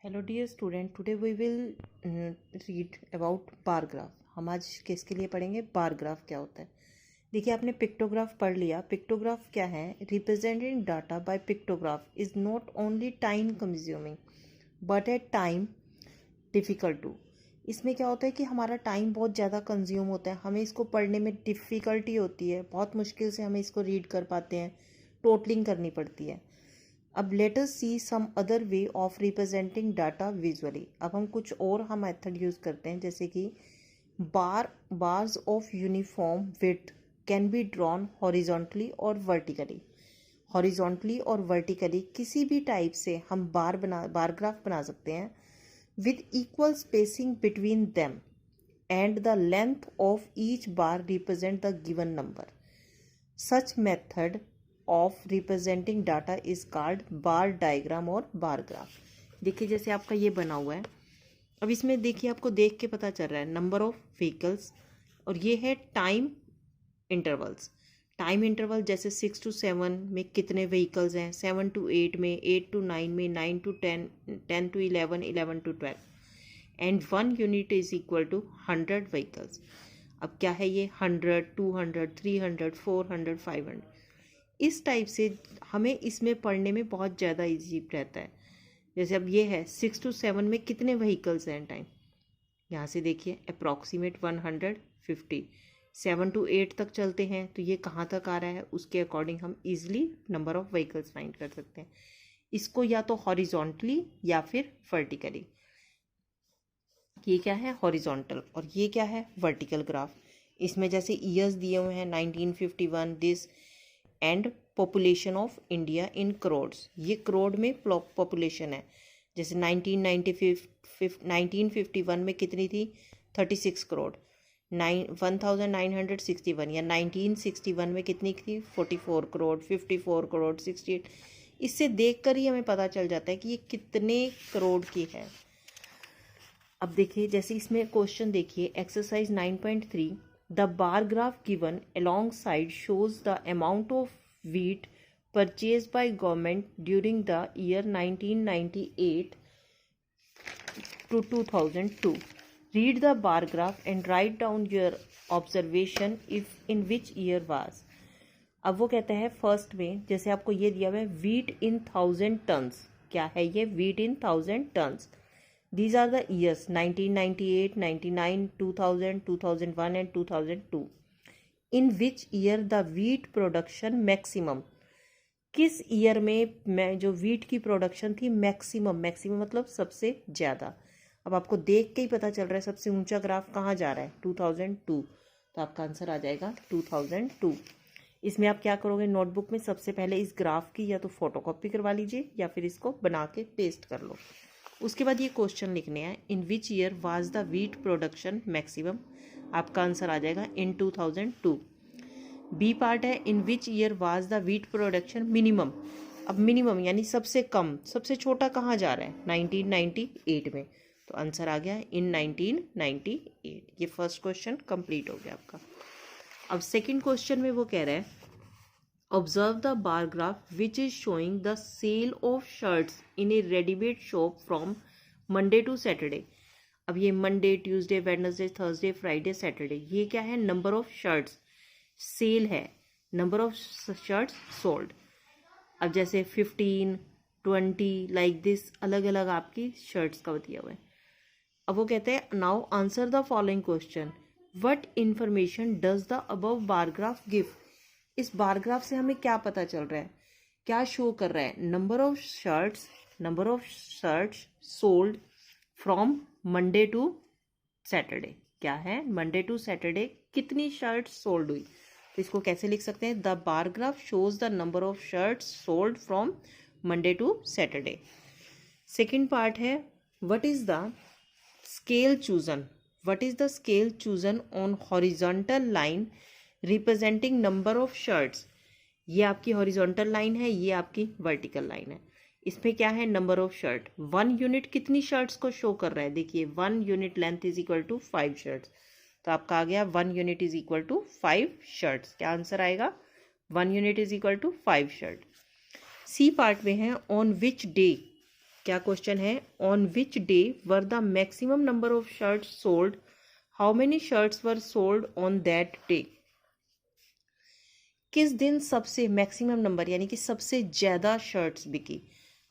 Hello dear student, today we will read about bar graph. हम आज किसके लिए पढ़ेंगे? बार ग्राफ क्या होता है। देखिए, आपने पिक्टोग्राफ पढ़ लिया। पिक्टोग्राफ क्या है? Representing data by pictograph is not only time consuming but at time difficult too. इसमें क्या होता है कि हमारा टाइम बहुत ज़्यादा कंज्यूम होता है, हमें इसको पढ़ने में डिफ़िकल्टी होती है, बहुत मुश्किल से हमें इसको रीड कर पाते हैं, टोटलिंग करनी पड़ती है। अब let us see some other way of representing data visually. अब हम कुछ और मेथड यूज़ करते हैं, जैसे कि bars of uniform width can be drawn horizontally और वर्टिकली। हॉरिजॉन्टली और वर्टिकली किसी भी टाइप से हम बार ग्राफ बना सकते हैं with equal spacing between them and the length of each bar represent the given number. Such method of representing data is called bar diagram और bar graph. देखिए, जैसे आपका ये बना हुआ है। अब इसमें देखिए, आपको देख के पता चल रहा है नंबर ऑफ व्हीकल्स, और ये है टाइम इंटरवल्स। टाइम इंटरवल जैसे 6 to 7 में कितने व्हीकल्स हैं, 7 to 8 में, 8 to 9 में, 9 to 10, 10 to 11, 11 to 12, and 1 unit is equal to 100 vehicles. अब क्या है ये? 100, 200, 300, 400, 500। इस टाइप से हमें इसमें पढ़ने में बहुत ज़्यादा ईजी रहता है। जैसे अब ये है 6 to 7 में कितने व्हीकल्स हैं टाइम, यहाँ से देखिए अप्रॉक्सीमेट 150। 7 to 8 तक चलते हैं तो ये कहाँ तक आ रहा है, उसके अकॉर्डिंग हम easily number of vehicles find कर सकते हैं। इसको या तो हॉरिजॉन्टली या फिर वर्टिकली। ये क्या है? हॉरिजॉन्टल। और ये क्या है? Vertical graph. इसमें जैसे ईयर्स दिए हुए हैं 1951 this, and population of India in crores. ये करोड़ में पॉपुलेशन है। जैसे 1951 में कितनी थी? 36 करोड़। 1961 या 1961 में कितनी थी? 44 करोड़, 54 करोड़, 68। इससे देखकर ही हमें पता चल जाता है कि ये कितने करोड़ की है। अब देखिए, जैसे इसमें क्वेश्चन देखिए, exercise 9.3, the bar graph given along side shows the amount of wheat purchased by government during the year 1998 to 2002. Read the bar graph and write down your observation if in which year was. अब वो कहता है first में, जैसे आपको ये दिया हुआ है wheat in 1000 tons। क्या है ये? wheat in 1000 tons. These are the years 1998, 99, 2000, 2001 and 2002. In which year the wheat production maximum? किस ईयर में जो वीट की प्रोडक्शन थी मैक्सिमम मतलब सबसे ज़्यादा। अब आपको देख के ही पता चल रहा है सबसे ऊंचा ग्राफ कहाँ जा रहा है, 2002। तो आपका आंसर आ जाएगा 2002। इसमें आप क्या करोगे? नोटबुक में सबसे पहले इस ग्राफ की या तो फोटोकॉपी करवा लीजिए या फिर इसको बना के पेस्ट कर लो। उसके बाद ये क्वेश्चन लिखने हैं, in which year was the wheat production maximum. आपका आंसर आ जाएगा इन 2002। बी पार्ट है, in which year was the wheat production minimum. अब मिनिमम यानी सबसे कम, सबसे छोटा कहाँ जा रहा है? 1998 में। तो आंसर आ गया इन 1998। ये फर्स्ट क्वेश्चन कंप्लीट हो गया आपका। अब सेकंड क्वेश्चन में वो कह रहा है, observe the bar graph which is showing the sale of shirts in a readymade shop from Monday to Saturday. अब ये Monday, Tuesday, Wednesday, Thursday, Friday, Saturday, ये क्या है? Number of shirts. सेल है नंबर ऑफ शर्ट्स सोल्ड। अब जैसे 15, 20 like this, अलग अलग आपकी शर्ट्स का दिया हुआ है। अब वो कहते हैं, now answer the following question, what information does the above bar graph give. इस बार ग्राफ से हमें क्या पता चल रहा है, क्या शो कर रहा है? Number of shirts sold from Monday to Saturday. क्या है? मंडे टू सैटरडे कितनी शर्ट्स सोल्ड हुई। तो इसको कैसे लिख सकते हैं? The bar graph shows the number of shirts sold from Monday to Saturday. Second part है, what is the scale chosen on horizontal line representing number of shirts. ये आपकी हॉरिजॉन्टल लाइन है, ये आपकी वर्टिकल लाइन है। इसमें क्या है? Number of shirt. 1 यूनिट कितनी शर्ट्स को शो कर रहा है? देखिए 1 unit length is equal to 5 shirts. तो आपका आ गया 1 unit is equal to 5 shirts. क्या आंसर आएगा? 1 unit is equal to 5 shirt. C part में है, ऑन विच डे क्या क्वेश्चन है? On which day were the maximum number of shirts sold? How many shirts were sold on that day? किस दिन सबसे maximum number यानी कि सबसे ज्यादा शर्ट्स बिकी?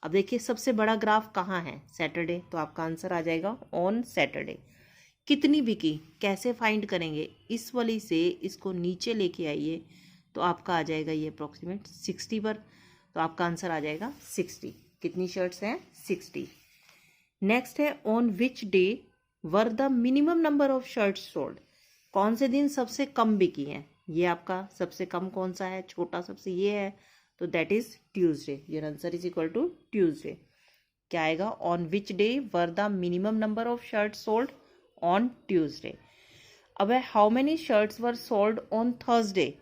अब देखिए सबसे बड़ा ग्राफ कहाँ है? सैटरडे, तो आपका आंसर आ जाएगा ऑन सैटरडे। कितनी बिकी कैसे फाइंड करेंगे? इस वाली से इसको नीचे लेके आइए तो आपका आ जाएगा ये अप्रोक्सीमेट 60 पर, तो आपका आंसर आ जाएगा 60। कितनी शर्ट्स हैं? 60। नेक्स्ट है on which day were the minimum number of shirts sold? कौन से दिन सबसे कम बिकी हैं? ये आपका सबसे कम कौन सा है? छोटा सबसे ये है, तो that is Tuesday. Your answer is equal to Tuesday. क्या आएगा? On which day were the minimum number of shirts sold? On Tuesday. अब है how many shirts were sold on Thursday?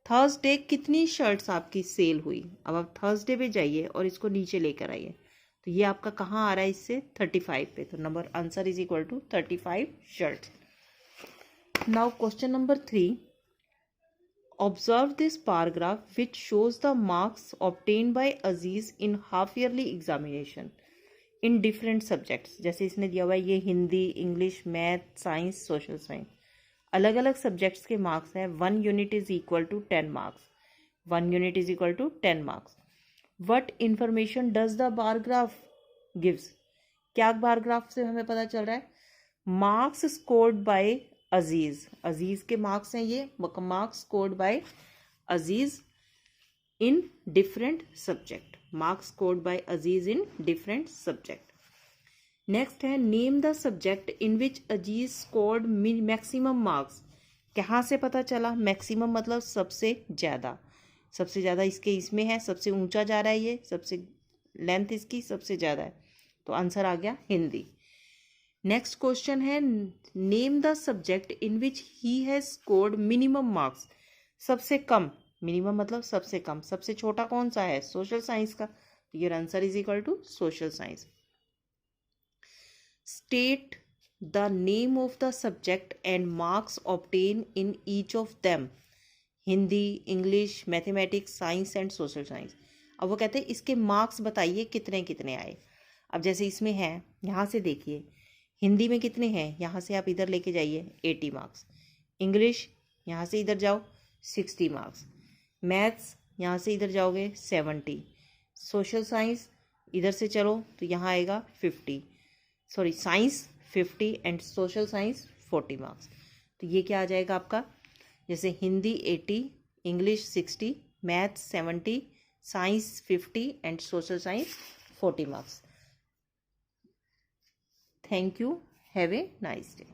Thursday कितनी शर्ट्स आपकी सेल हुई? अब आप Thursday पे जाइए और इसको नीचे लेकर आइए, तो ये आपका कहाँ आ रहा है? इससे 35 पे, तो number answer is equal to 35 shirts. Now question number 3, observe this paragraph which shows the marks obtain by Aziz in half yearly examination in different subjects. जैसे इसने दिया हुआ है ये Hindi, English, math, science, social science, अलग अलग सब्जेक्ट्स के marks हैं। 1 unit is equal to 10 marks. 1 unit is equal to 10 marks. What information does the bar graph gives? क्या बार ग्राफ से हमें पता चल रहा है? Marks scored by Aziz, Aziz के मार्क्स हैं ये, marks scored by Aziz in different subject, marks scored by Aziz in different subject. Next है name the subject in which Aziz scored maximum marks. कहाँ से पता चला? मैक्सिमम मतलब सबसे ज़्यादा, सबसे ज़्यादा इसके इसमें है, सबसे ऊंचा जा रहा है ये, सबसे लेंथ इसकी सबसे ज़्यादा है, तो आंसर आ गया हिंदी। नेक्स्ट क्वेश्चन है name the subject in which he has scored minimum marks. सबसे कम, मिनिमम मतलब सबसे कम, सबसे छोटा कौन सा है? सोशल साइंस का, तो your answer is equal to social science. State the name of the subject and marks obtained in each of them. Hindi, English, mathematics, science and social science. अब वो कहते हैं इसके मार्क्स बताइए कितने कितने आए। अब जैसे इसमें है, यहाँ से देखिए हिंदी में कितने हैं, यहाँ से आप इधर लेके जाइए 80 मार्क्स। इंग्लिश यहाँ से इधर जाओ 60 मार्क्स। मैथ्स यहाँ से इधर जाओगे 70। सोशल साइंस इधर से चलो तो यहाँ आएगा 50, sorry science 50 and social science 40 marks. तो ये क्या आ जाएगा आपका? जैसे Hindi 80, English 60, maths 70, science 50 and social science 40 marks. Thank you, have a nice day.